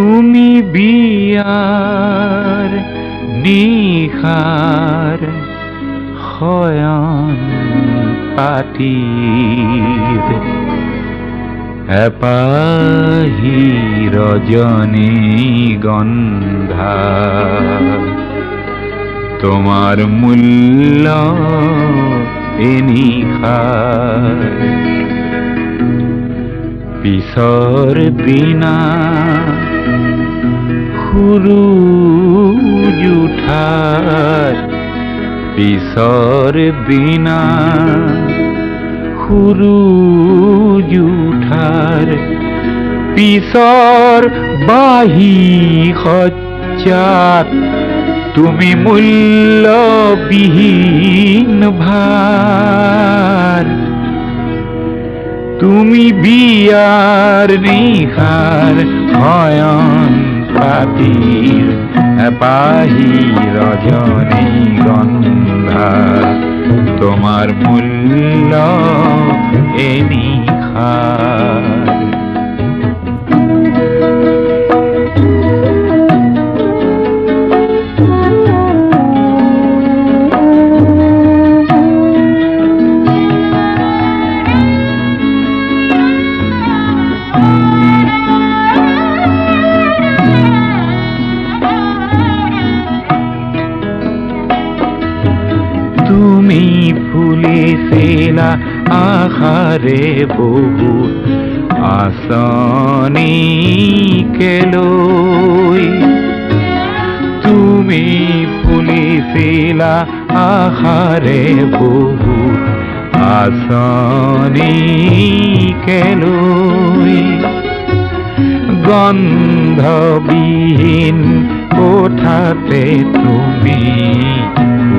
তুমি বিয়ার নিশাৰ শয়ন পাতিৰ এপাহি রজনীগন্ধা তোমার মূল্য এনিশাৰ পিছৰ দিনা সূৰুজ উঠাৰ পিছৰ দিনা সূৰুজ উঠাৰ পিছৰ বাহি সজ্জাত তুমি মূল্যবিহীন ভাৰ তুমি বিয়াৰ নিশাৰ শয়ন পাতিৰ এপাহি রজনীগন্ধা তোমার মূল্য এনিশাৰ তুমি ফুলিছিলা আশাৰে বহুত আঁচনিকে লৈ তুমি ফুলিছিলা আশাৰে বহুত আঁচনিকে লৈ গন্ধবিহীন কোঠাতে তুমি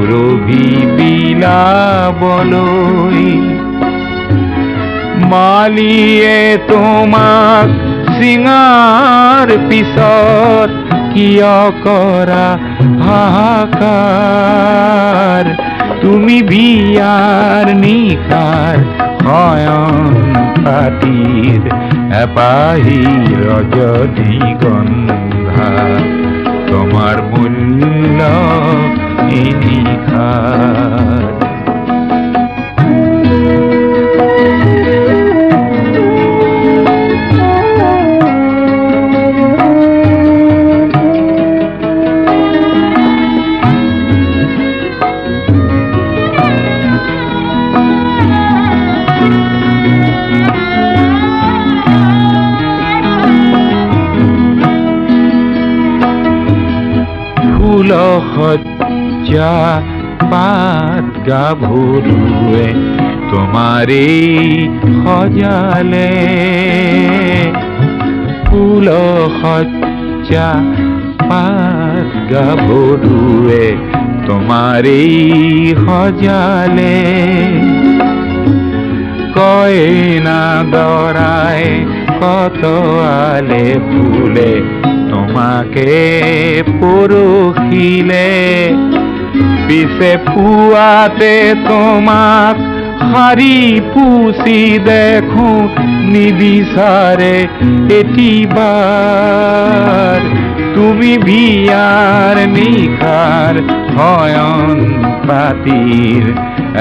সুৰভি বিলাবলৈ মালিয়ে তোমাক চিঙাৰ পিছত কিয় কৰা হাহাকাৰ তুমি বিয়াৰ নিশাৰ শয়ন পাতিৰ এপাহি রজনীগন্ধা তোমার মূল্য এনিশাৰ ফুল সজ্জা পাত গাভৰুৱে তোমাৰে সজালে ফুল সজ্জা পাত গাভৰুৱে তোমাৰে সজালে কইনা দৰাই কটৱালে ফুলে তোমাকে পৰখিলে পিছে পুৱাতে তোমাক শাৰী পুচি দেখো নিবিচাৰে এটিবাৰ তুমি বিয়াৰ নিশাৰ শয়ন পাতিৰ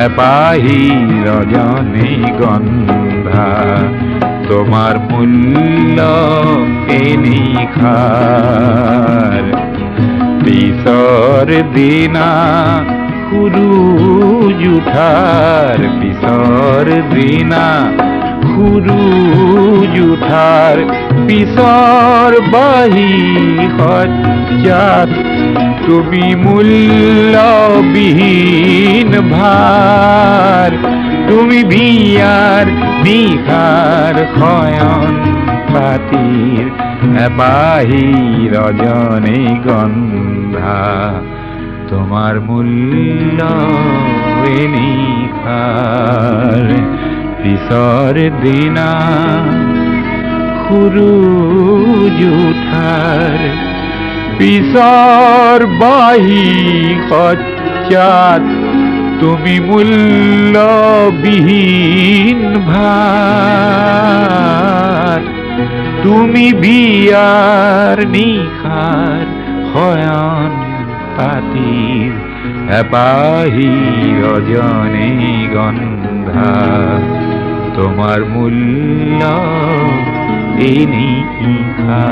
এপাহি রজনীগন্ধা তোমার মূল্য এনিশাৰ পিছৰ দিনা সূৰুজ উঠাৰ পিছৰ দিনা সূৰুজ উঠাৰ পিছৰ বাহি সজ্জাত তুমি মূল্যবিহীন ভাৰ তুমি বিয়াৰ নিশাৰ শয়ন পাতিৰ এপাহি রজনীগন্ধা তোমার মূল্য এনিশাৰ পিছৰ দিনা সূৰুজ উঠাৰ পিছৰ বাহি সজ্জাত তুমি মূল্যবিহীন ভাৰ তুমি বিয়াৰ নিশাৰ শয়ন পাতিৰ এপাহি রজনীগন্ধা তোমার মূল্য এই নিশা